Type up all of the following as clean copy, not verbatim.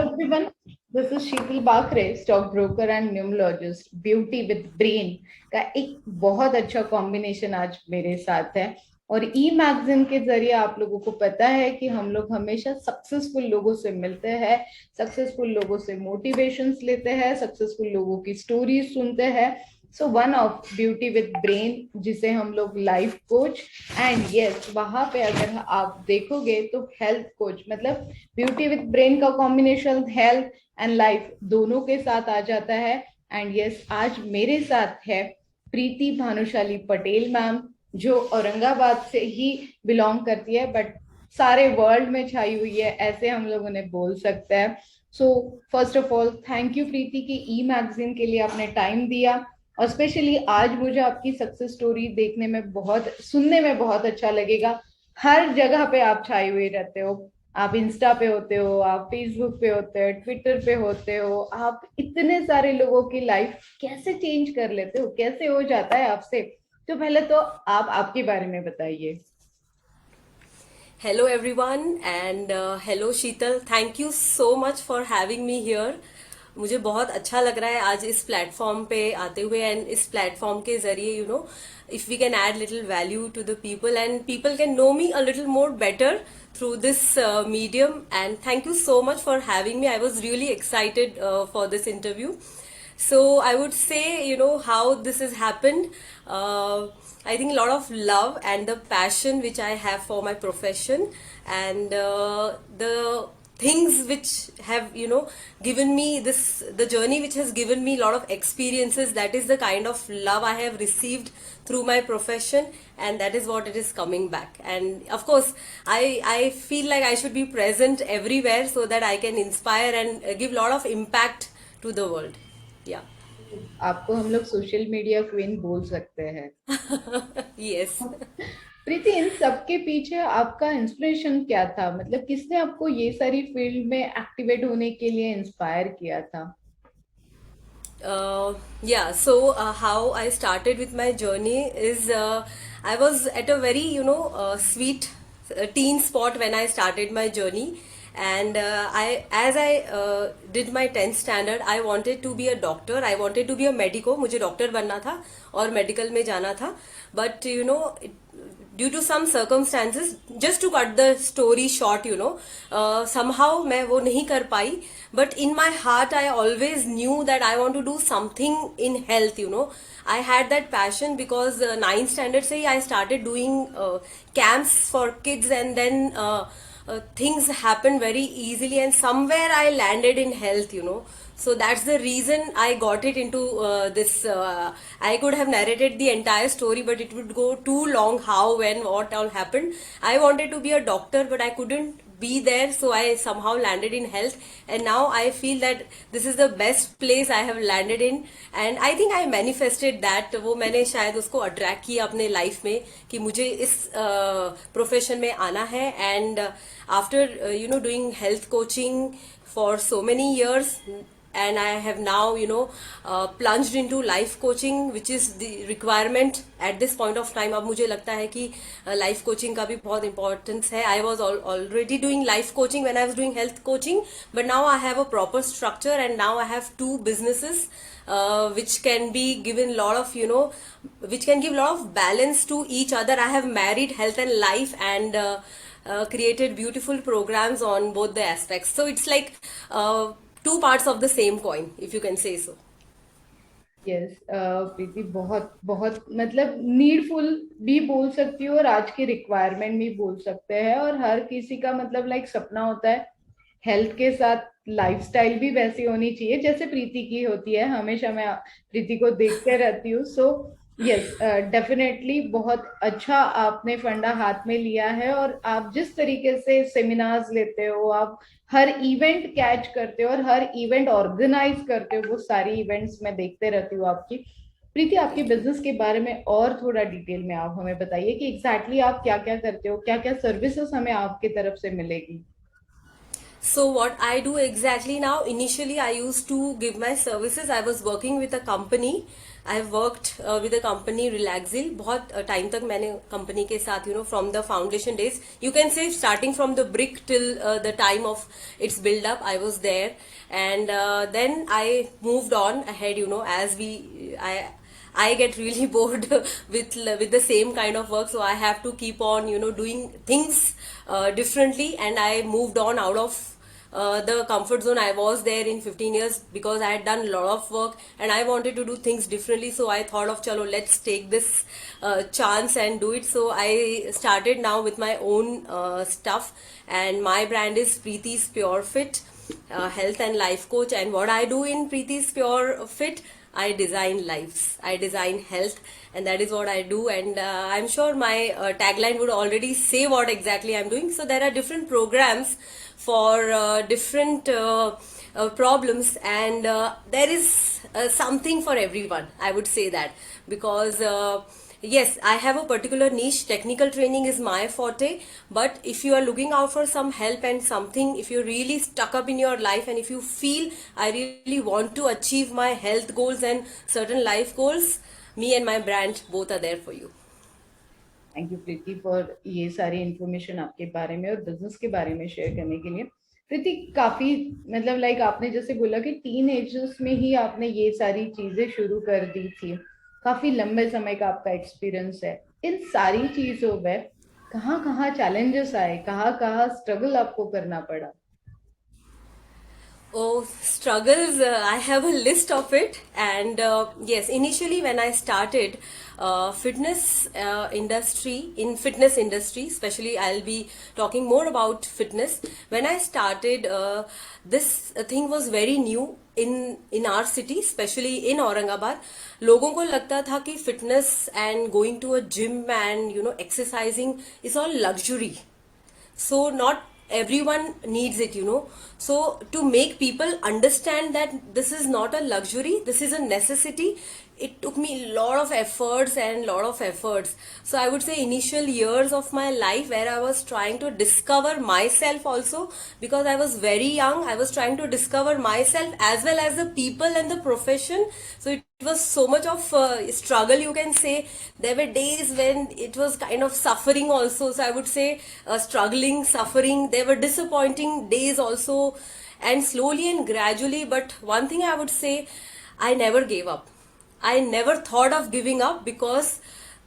everyone. This is Sheetal Bakre, stock broker and numerologist. Beauty with brain का एक बहुत अच्छा कॉम्बिनेशन आज मेरे साथ है. और ई मैगजीन के जरिए आप लोगों को पता है कि हम लोग हमेशा सक्सेसफुल लोगों से मिलते हैं, सक्सेसफुल लोगों से मोटिवेशंस लेते हैं, सक्सेसफुल लोगों की स्टोरीज सुनते हैं. So one of beauty with brain, जिसे हम लोग लाइफ कोच, एंड यस वहां पे अगर आप देखोगे तो हेल्थ कोच, मतलब ब्यूटी विद ब्रेन का कॉम्बिनेशन हेल्थ एंड लाइफ दोनों के साथ आ जाता है. एंड यस आज मेरे साथ है प्रीति भानुशाली पटेल मैम, जो औरंगाबाद से ही बिलोंग करती है, बट सारे वर्ल्ड में छाई हुई है, ऐसे हम लोग उन्हें बोल सकते हैं. So first of all thank you Preeti की ई मैगजीन के लिए आपने टाइम दिया. और स्पेशली आज मुझे आपकी सक्सेस स्टोरी देखने में बहुत, सुनने में बहुत अच्छा लगेगा. हर जगह पे आप छाए हुए रहते हो. आप इंस्टा पे होते हो, आप फेसबुक पे होते हो, ट्विटर पे होते हो. आप इतने सारे लोगों की लाइफ कैसे चेंज कर लेते हो, कैसे हो जाता है आपसे? तो पहले तो आप आपके बारे में बताइए. Hello everyone and hello Sheetal, thank you so much for having me here. मुझे बहुत अच्छा लग रहा है आज इस प्लेटफॉर्म पे आते हुए एंड इस प्लेटफॉर्म के जरिए if we can add little value to the people and people can know me a little more better through this medium. And thank you so much for having me. I was really excited for this interview. So I would say, how this has happened. I think a lot of love and the passion which I have for my profession, and the things which have, given me this, the journey which has given me a lot of experiences. That is the kind of love I have received through my profession, and that is what it is coming back. And of course, I feel like I should be present everywhere so that I can inspire and give a lot of impact to the world. Yeah. आपको हम लोग social media queen बोल सकते हैं. Yes. प्रीति, इन सबके पीछे आपका inspiration क्या था? मतलब किसने आपको ये सारी फील्ड में एक्टिवेट होने के लिए इंस्पायर किया था? Yeah, so how I started with my journey is I was at a very, sweet teen spot when I started my journey. And as I did my 10th standard, I wanted to be a doctor. I wanted to be a medico. मुझे doctor बनना था और medical में जाना था. But, due to some circumstances, just to cut the story short, somehow मैं वो नहीं कर पाई. But in my heart, I always knew that I want to do something in health. I had that passion because 9th standard से ही I started doing camps for kids, and then things happened very easily, and somewhere I landed in health. So that's the reason I got it into this. I could have narrated the entire story, but it would go too long. How, when, what all happened. I wanted to be a doctor, but I couldn't be there, so I somehow landed in health. And now I feel that this is the best place I have landed in, and I think I manifested that. वो मैंने शायद उसको attract किया अपने life में कि मुझे इस प्रोफेशन में आना है. And after doing health coaching for so many years, and I have now plunged into life coaching, which is the requirement at this point of time. अब मुझे लगता है कि life coaching का भी बहुत importance है. I was already doing life coaching when I was doing health coaching, but now I have a proper structure, and now I have two businesses which can be given lot of which can give lot of balance to each other. I have married health and life, and created beautiful programs on both the aspects. So it's like two parts of the same coin, if you can say so. Yes Preeti, बहुत बहुत मतलब needful भी बोल सकती हो, और आज की रिक्वायरमेंट भी बोल सकते हैं. और हर किसी का मतलब लाइक सपना होता है हेल्थ के साथ लाइफस्टाइल भी वैसी होनी चाहिए जैसे प्रीति की होती है. हमेशा मैं प्रीति को देखते रहती हूँ. सो यस, डेफिनेटली बहुत अच्छा आपने फंडा हाथ में लिया है. और आप जिस तरीके से सेमिनार्स लेते हो, आप हर इवेंट कैच करते हो और हर इवेंट ऑर्गेनाइज करते हो, वो सारी इवेंट्स मैं देखते रहती हूँ आपकी. प्रीति, आपके बिजनेस के बारे में और थोड़ा डिटेल में आप हमें बताइए कि एग्जैक्टली आप क्या क्या करते हो, क्या क्या सर्विसेज हमें आपकी तरफ से मिलेगी. So what I do exactly now, initially I used to give my services. I was working with a company. I worked with a company Relaxil. बहुत time तक मैंने company के साथ, from the foundation days, you can say starting from the brick till the time of its build up, I was there. And then I moved on ahead, as I get really bored with the same kind of work, so I have to keep on doing things differently, and I moved on out of the comfort zone I was there in 15 years, because I had done a lot of work and I wanted to do things differently. So I thought of, chalo, let's take this chance and do it. So I started now with my own stuff, and my brand is Preeti's Pure Fit, health and life coach. And what I do in Preeti's Pure Fit, I design lives, I design health, and that is what I do. And I'm sure my tagline would already say what exactly I'm doing. So there are different programs for different problems, and there is something for everyone, I would say that, because yes, I have a particular niche. Technical training is my forte, but if you are looking out for some help and something, if you're really stuck up in your life and if you feel I really want to achieve my health goals and certain life goals, me and my brand both are there for you. Thank you Preeti for ये सारी information आपके बारे में और business के बारे में share करने के लिए। प्रीति, काफी मतलब लाइक आपने जैसे बोला कि टीन एजर्स में ही आपने ये सारी चीजें शुरू कर दी थी, काफी लंबे समय का आपका एक्सपीरियंस है। इन सारी चीजों में कहाँ कहाँ चैलेंजेस आए, कहाँ कहाँ स्ट्रगल आपको करना पड़ा? Oh, struggles, I have a list of it. And yes, initially when I started fitness industry, especially I'll be talking more about fitness. When I started, this thing was very new in our city, especially in Aurangabad. लोगों को लगता था कि fitness and going to a gym and exercising is all luxury. So not everyone needs it. So to make people understand that this is not a luxury, this is a necessity, it took me a lot of efforts. So I would say initial years of my life where I was trying to discover myself also, because I was very young, I was trying to discover myself as well as the people and the profession. So it was so much of struggle, you can say. There were days when it was kind of suffering also. So I would say struggling, suffering. There were disappointing days also, and slowly and gradually. But one thing I would say, I never gave up. I never thought of giving up, because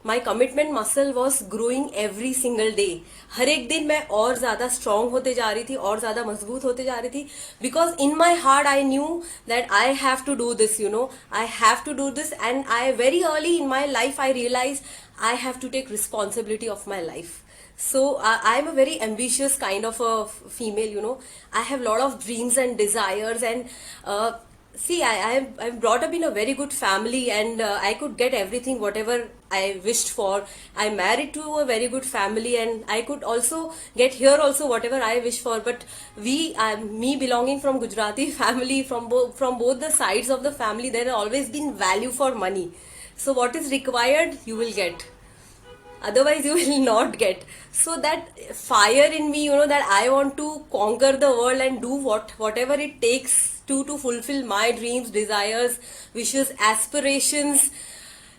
my commitment muscle was growing every single day. हर एक दिन मैं और ज़्यादा strong होते जा रही थी, और ज़्यादा मजबूत होते जा रही थी, because in my heart I knew that I have to do this, I have to do this. And I very early in my life I realized I have to take responsibility of my life. So I'm a very ambitious kind of a female. I have a lot of dreams and desires, and see, I'm brought up in a very good family, and I could get everything whatever I wished for. I married to a very good family, and I could also get here also whatever I wish for. But me belonging from Gujarati family, from both the sides of the family, there has always been value for money. So what is required, you will get. Otherwise you will not get. So that fire in me, that I want to conquer the world and do whatever it takes to fulfill my dreams, desires, wishes, aspirations.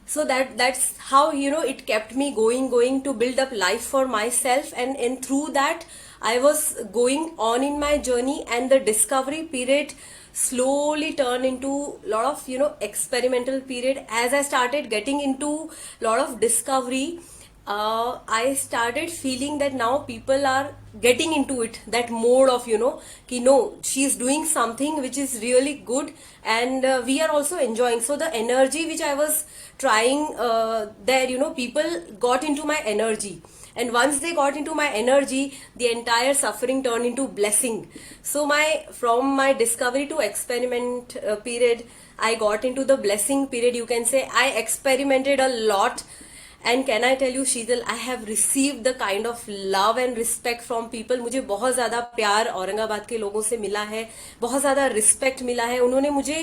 So that's how it kept me going to build up life for myself. And through that I was going on in my journey, and the discovery period slowly turned into a lot of experimental period. As I started getting into a lot of discovery, I started feeling that now people are getting into it, that mode of she's doing something which is really good, and we are also enjoying. So the energy which I was trying there, people got into my energy, and once they got into my energy, the entire suffering turned into blessing. So from my discovery to experiment period, I got into the blessing period, you can say. I experimented a lot. And can I tell you, Sheetal, I have received the kind of love and respect from people. मुझे बहुत ज़्यादा प्यार औरंगाबाद के लोगों से मिला है, बहुत ज़्यादा रिस्पेक्ट मिला है. उन्होंने मुझे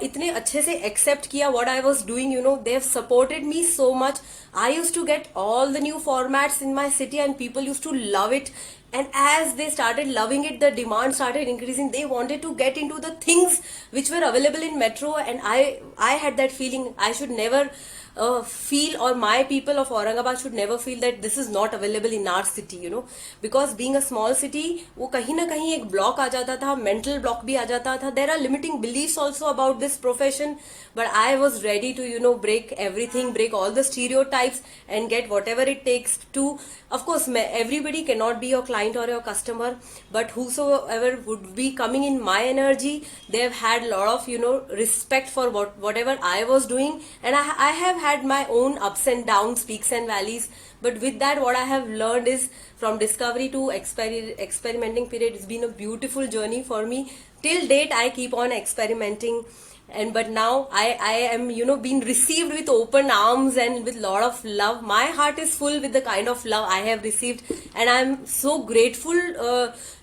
इतने अच्छे से एक्सेप्ट किया what I was doing. They have supported me so much. I used to get all the new formats in my city, and people used to love it. and as they started loving it, the demand started increasing. They wanted to get into the things which were available in metro, and I had that feeling I should never feel, or my people of Aurangabad should never feel that this is not available in our city, you know, because being a small city, वो कहीं ना कहीं एक block आ जाता था, mental block भी आ जाता था. There are limiting beliefs also about this profession, but I was ready to, you know, break everything, break all the stereotypes, and get whatever it takes to. Of course, everybody cannot be your client or your customer, but whosoever would be coming in my energy, they have had a lot of, you know, respect for whatever I was doing, and I have had my own ups and downs, peaks and valleys. But with that, what I have learned is, from discovery to experimenting period, it's been a beautiful journey for me. Till date, I keep on experimenting, and but now I am, you know, being received with open arms and with lot of love. My heart is full with the kind of love I have received, and I'm so grateful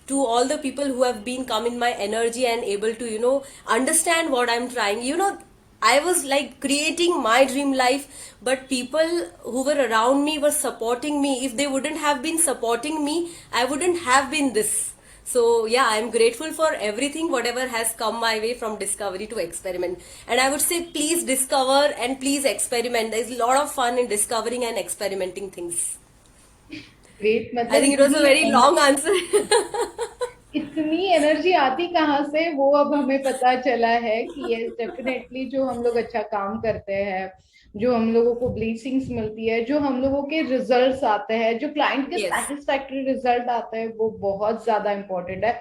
to all the people who have been come in my energy and able to, you know, understand what I'm trying, you know. I was like creating my dream life, but people who were around me were supporting me. If they wouldn't have been supporting me, I wouldn't have been this. So yeah, I'm grateful for everything, whatever has come my way, from discovery to experiment. And I would say, please discover and please experiment. There's a lot of fun in discovering and experimenting things. Great. I मतलब think it was a very long answer. इतनी energy आती कहाँ से, वो अब हमें पता चला है कि ये डेफिनेटली जो हम लोग अच्छा काम करते हैं, जो हम लोगों को ब्लेसिंग्स मिलती है, जो हम लोगों के रिजल्ट्स आते हैं, जो क्लाइंट के Yes, सेटिस्फैक्टरी रिजल्ट आते हैं, वो बहुत ज्यादा इम्पोर्टेंट है.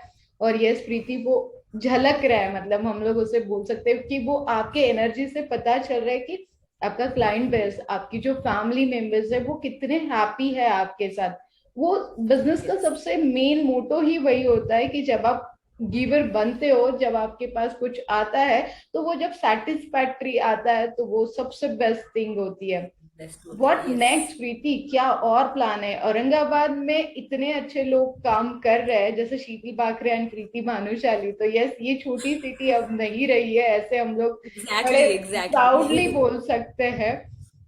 और यस प्रीति, वो झलक रहा है, मतलब हम लोग उसे बोल सकते हैं कि वो आपके एनर्जी से पता चल रहा है कि आपका क्लाइंट बेस, आपकी जो फैमिली मेंबर्स है, वो कितने हैप्पी है आपके साथ. वो बिजनेस का yes. सबसे मेन मोटो ही वही होता है कि जब आप गिवर बनते हो, जब आपके पास कुछ आता है, तो वो जब सेटिस्फैक्ट्री आता है, तो वो सबसे बेस्ट थिंग होती है. Best होता व्हाट है, yes. नेक्स्ट प्रीति, क्या और प्लान है? औरंगाबाद में इतने अच्छे लोग काम कर रहे हैं, जैसे शीतल बाकरे एंड प्रीति भानुशाली, तो यस, ये छोटी सिटी अब नहीं रही है, ऐसे हम लोग बड़े Exactly, प्राउडली exactly. बोल सकते हैं.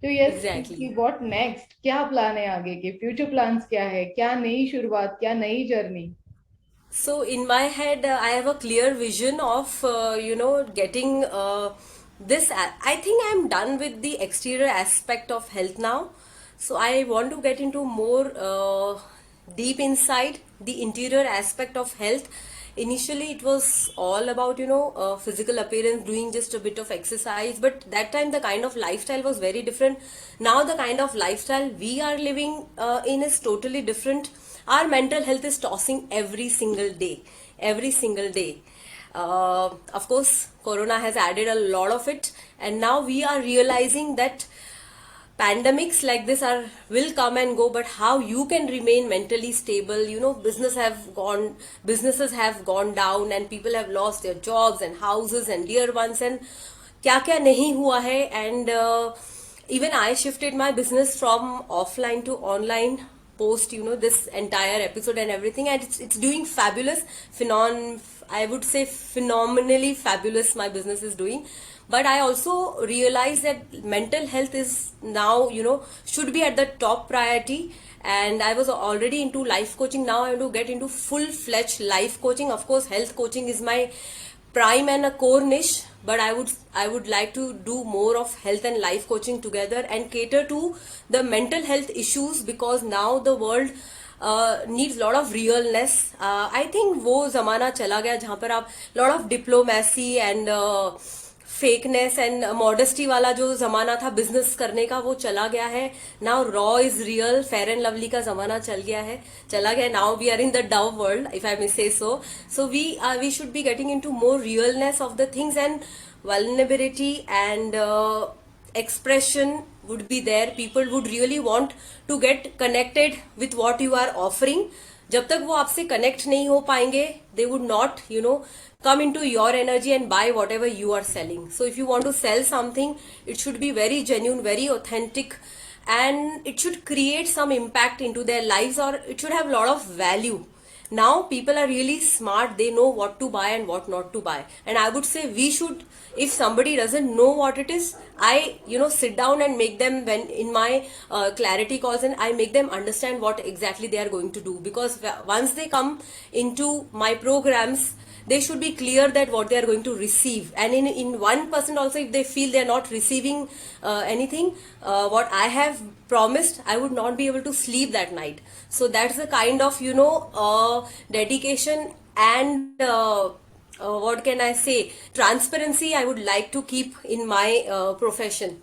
तो yes Preeti, Exactly. What next, क्या प्लान है आगे के? फ्यूचर प्लान्स क्या है? क्या नई शुरुआत, क्या नई journey? So in my head, I have a clear vision of, you know, getting this. I think I'm done with the exterior aspect of health now. So I want to get into more deep inside the interior aspect of health. Initially, it was all about, you know, physical appearance, doing just a bit of exercise. But that time, the kind of lifestyle was very different. Now, the kind of lifestyle we are living in is totally different. Our mental health is tossing every single day, every single day. Of course, Corona has added a lot of it, and now we are realizing that pandemics like this are will come and go, but how you can remain mentally stable. You know, businesses have gone down, and people have lost their jobs and houses and dear ones, and क्या क्या नहीं हुआ है. And even I shifted my business from offline to online post, you know, this entire episode and everything, and it's doing fabulous. I would say phenomenally fabulous my business is doing. But I also realize that mental health is now, you know, should be at the top priority. And I was already into life coaching. Now I want to get into full-fledged life coaching. Of course, health coaching is my prime and a core niche, but I would like to do more of health and life coaching together and cater to the mental health issues, because now the world needs lot of realness. I think वो जमाना चला गया जहाँ पर आप lot of diplomacy and fakeness and modesty वाला जो जमाना था बिजनेस करने का, वो चला गया है. Now raw is real, fair and lovely का जमाना चला गया. Now we are in the Dove world, if I may say so. So we should be getting into more realness of the things, and vulnerability and expression would be there. People would really want to get connected with what you are offering. जब तक वो आपसे connect नहीं हो पाएंगे, they would not, you know, come into your energy and buy whatever you are selling. So if you want to sell something, it should be very genuine, very authentic, and it should create some impact into their lives, or it should have a lot of value. Now people are really smart, they know what to buy and what not to buy. And I would say we should, if somebody doesn't know what it is, I sit down and make them, when in my clarity calls, and I make them understand what exactly they are going to do. Because once they come into my programs, they should be clear that what they are going to receive. And in 1% also, if they feel they are not receiving anything what I have promised, I would not be able to sleep that night. So that's the kind of dedication and what can I say, transparency I would like to keep in my profession.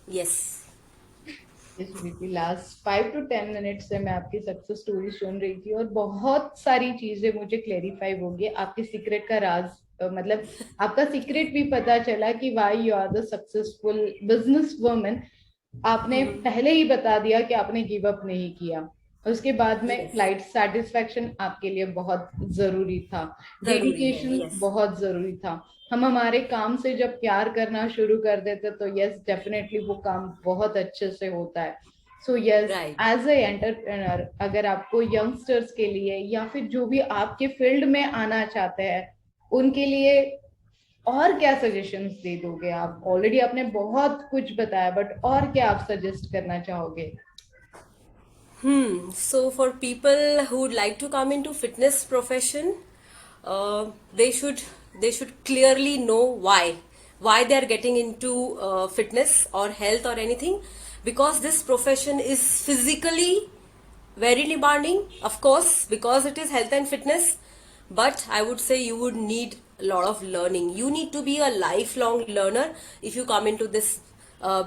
Yes. Yes Preeti, last 5 to 10 minute से मैं आपकी success story सुन रही थी और बहुत सारी चीजें मुझे क्लेरिफाई हो गई। आपके सीक्रेट का राज, मतलब आपका सीक्रेट भी पता चला कि why you are the successful business woman. आपने पहले ही बता दिया कि आपने गिव अप नहीं किया। उसके बाद में Yes. लाइफ सेटिस्फैक्शन आपके लिए बहुत जरूरी था, जरूरी है। Dedication Yes. बहुत जरूरी था। हम हमारे काम से जब प्यार करना शुरू कर देते तो यस डेफिनेटली वो काम बहुत अच्छे से होता है। So yes, Right. As a entrepreneur, अगर आपको यंगस्टर्स के लिए या फिर जो भी आपके फील्ड में आना चाहते हैं उनके लिए और क्या सजेशंस दे दोगे आप? ऑलरेडी आपने बहुत कुछ बताया, बट और क्या आप सजेस्ट करना चाहोगे? So for people who would like to come into fitness profession, uh, they should they should clearly know why they are getting into fitness or health or anything, because this profession is physically very demanding, of course, because it is health and fitness. But I would say you would need a lot of learning. You need to be a lifelong learner if you come into this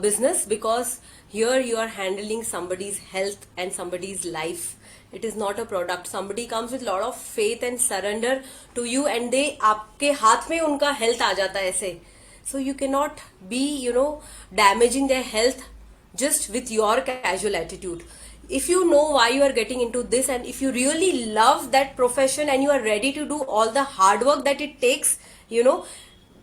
business, because here you are handling somebody's health and somebody's life. It is not a product. Somebody comes with a lot of faith and surrender to you, and they आपके हाथ में उनका health आ जाता है ऐसे. So you cannot be damaging their health just with your casual attitude. If you know why you are getting into this, and if you really love that profession and you are ready to do all the hard work that it takes,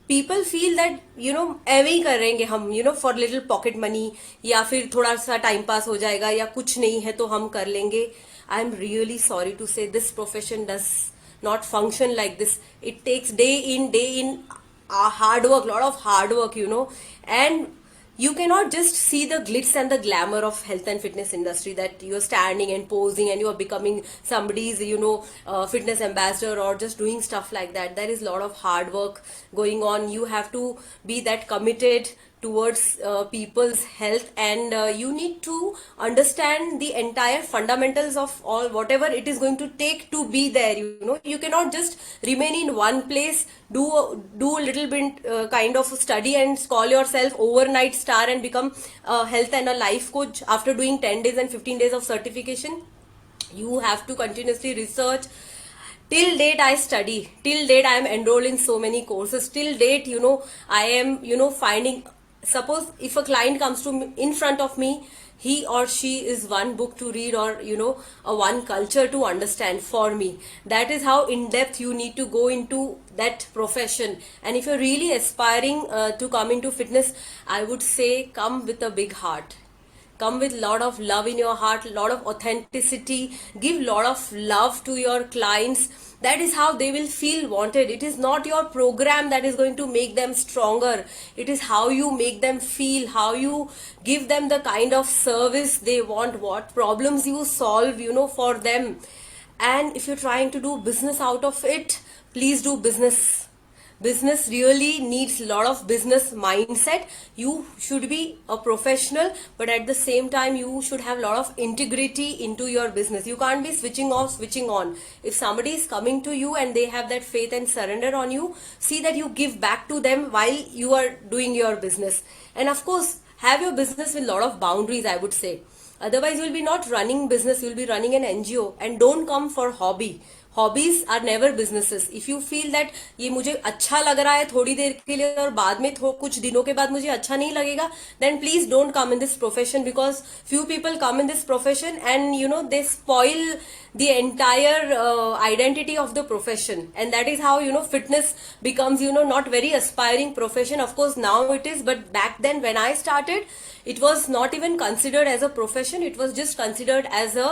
people feel that ऐवे ही करेंगे हम, for little pocket money, या फिर थोड़ा सा time pass हो जाएगा, या कुछ नहीं है तो हम कर लेंगे. I am really sorry to say this profession does not function like this. It takes day in hard work, lot of hard work, and you cannot just see the glitz and the glamour of health and fitness industry, that you're standing and posing and you are becoming somebody's fitness ambassador or just doing stuff like that. There is a lot of hard work going on. You have to be that committed towards people's health, and you need to understand the entire fundamentals of all whatever it is going to take to be there. You cannot just remain in one place, do a little bit kind of study and call yourself overnight star and become a health and a life coach after doing 10 days and 15 days of certification. You have to continuously research. Till date I study, till date I am enrolled in so many courses, till date I am finding, suppose if a client comes to me, in front of me, he or she is one book to read, or a one culture to understand for me. That is how in depth you need to go into that profession. And if you're really aspiring to come into fitness, I would say come with a big heart, come with lot of love in your heart, lot of authenticity, give lot of love to your clients. That is how they will feel wanted. It is not your program that is going to make them stronger. It is how you make them feel, how you give them the kind of service they want, what problems you solve for them. And if you're trying to do business out of it, please do business. Business really needs a lot of business mindset. You should be a professional, but at the same time you should have a lot of integrity into your business. You can't be switching off, switching on. If somebody is coming to you and they have that faith and surrender on you, see that you give back to them while you are doing your business. And of course, have your business with a lot of boundaries, I would say. Otherwise, you will be not running business, you will be running an NGO. And don't come for hobby. Hobbies are never businesses. If you feel that ये मुझे अच्छा लग रहा है थोड़ी देर के लिए और बाद में कुछ दिनों के बाद मुझे अच्छा नहीं लगेगा, then please don't come in this profession, because few people come in this profession and they spoil the entire identity of the profession. And that is how fitness becomes not very aspiring profession. Of course now it is, but back then when I started, it was not even considered as a profession. It was just considered as a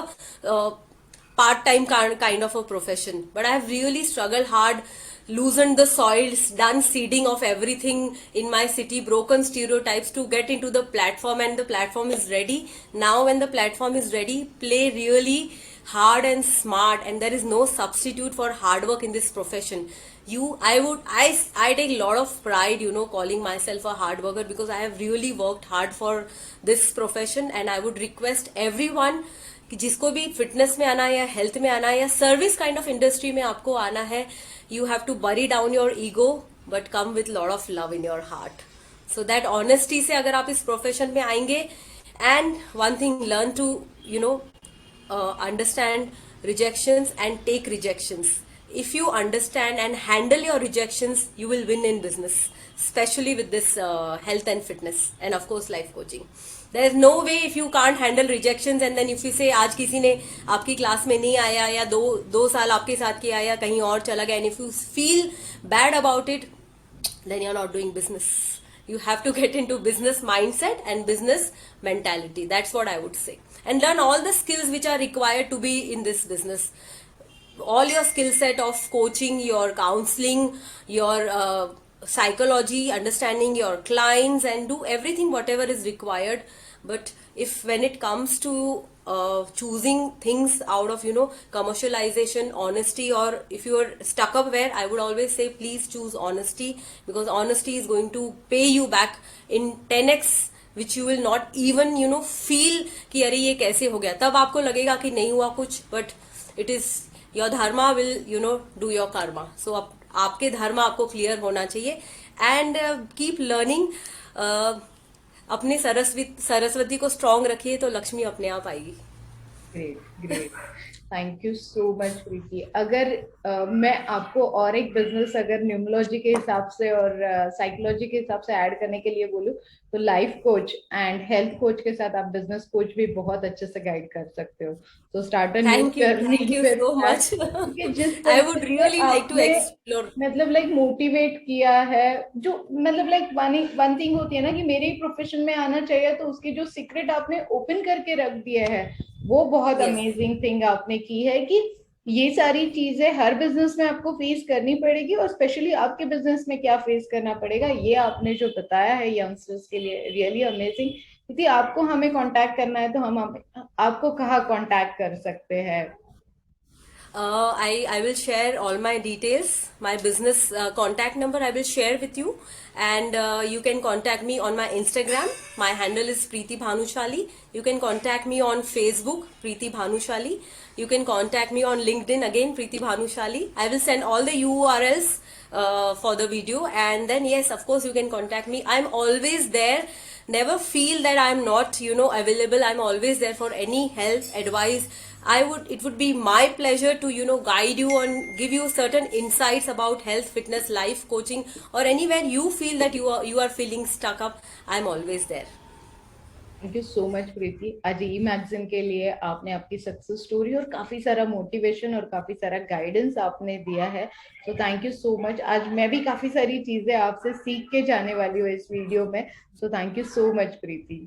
part-time kind of a profession, but I have really struggled hard, loosened the soils, done seeding of everything in my city, broken stereotypes to get into the platform, and the platform is ready. Now when the platform is ready, play really hard and smart, and there is no substitute for hard work in this profession. I take a lot of pride, calling myself a hard worker, because I have really worked hard for this profession. And I would request everyone कि जिसको भी fitness में आना है या health में आना है या सर्विस काइंड ऑफ इंडस्ट्री में आपको आना है, you have to bury down your ego, but come with lot of love in your heart. So that honesty से अगर आप इस प्रोफेशन में आएंगे, and one thing, learn to understand rejections and take rejections. If you understand and handle your rejections, you will win in business, especially with this health and fitness, and of course life coaching. There is no way, if you can't handle rejections and then if you say आज किसी ने आपकी class में नहीं आया या दो साल आपके साथ किया या कहीं और चला गया, and if you feel bad about it, then you're not doing business. You have to get into business mindset and business mentality. That's what I would say. And learn all the skills which are required to be in this business. All your skill set of coaching, your counseling, your psychology, understanding your clients, and do everything whatever is required. But if when it comes to choosing things out of commercialization, honesty, or if you are stuck up where, I would always say please choose honesty, because honesty is going to pay you back in 10x, which you will not even feel कि अरे ये कैसे हो गया. तब आपको लगेगा कि नहीं हुआ कुछ, but it is your dharma will do your karma. So आपके धर्म आपको क्लियर होना चाहिए, एंड कीप लर्निंग. अपने सरस्वती को स्ट्रांग रखिए तो लक्ष्मी अपने आप आएगी. Great great, thank you so much Preeti. अगर मैं आपको और एक बिजनेस अगर न्यूमरोलॉजी के हिसाब से और साइकोलॉजी के हिसाब से ऐड करने के लिए बोलूं, तो life coach and health coach के साथ आप बिजनेस कोच भी बहुत अच्छे से गाइड कर सकते हो. तो start a new journey. Thank you so much. I would really like to explore, मतलब लाइक मोटिवेट किया है, जो मतलब लाइक वन थिंग होती है ना कि मेरे प्रोफेशन में आना चाहिए, तो उसकी जो सीक्रेट आपने ओपन करके रख दिया है, वो बहुत अमेजिंग थिंग आपने की है कि ये सारी चीजें हर बिजनेस में आपको फेस करनी पड़ेगी, और स्पेशली आपके बिजनेस में क्या फेस करना पड़ेगा, ये आपने जो बताया है यंगस्टर्स के लिए, रियली अमेजिंग. यदि आपको हमें कांटेक्ट करना है तो हम आपको कहाँ कांटेक्ट कर सकते हैं? I will share all my details, my business contact number I will share with you, and you can contact me on my Instagram. My handle is Preeti Bhanushali. You can contact me on Facebook, Preeti Bhanushali. You can contact me on LinkedIn, again Preeti Bhanushali. I will send all the URLs for the video, and then yes, of course you can contact me. I'm always there. Never feel that I'm not available. I'm always there for any help, advice. It would be my pleasure to guide you and give you certain insights about health, fitness, life coaching, or anywhere you feel that you are feeling stuck up. I'm always there. Thank you so much Preeti. आज e magazine के लिए आपने आपकी success story और काफी सारा motivation और काफी सारा गाइडेंस आपने दिया है. तो थैंक यू सो मच. आज मैं भी काफी सारी चीजें आपसे सीख के जाने वाली हूँ इस वीडियो में. So thank you so much Preeti.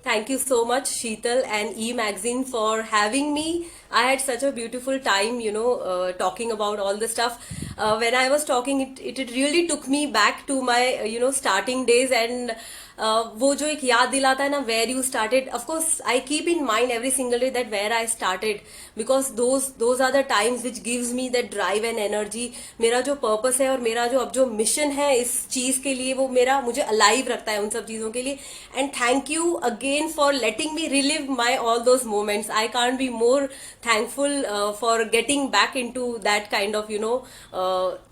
Thank you so much, Sheetal and E Magazine, for having me. I had such a beautiful time, talking about all the stuff. When I was talking, it really took me back to my, starting days, and वो जो एक याद दिलाता है ना, where you started. Of course, I keep in mind every single day that where I started, because those are the times which gives me that drive and energy. मेरा जो purpose है और मेरा जो अब जो mission है इस चीज के लिए, वो मुझे alive रखता है उन सब चीजों के लिए. And thank you again for letting me relive all those moments. I can't be more thankful for getting back into that kind of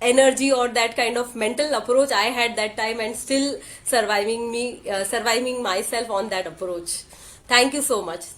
energy or that kind of mental approach I had that time, and still surviving myself on that approach. Thank you so much.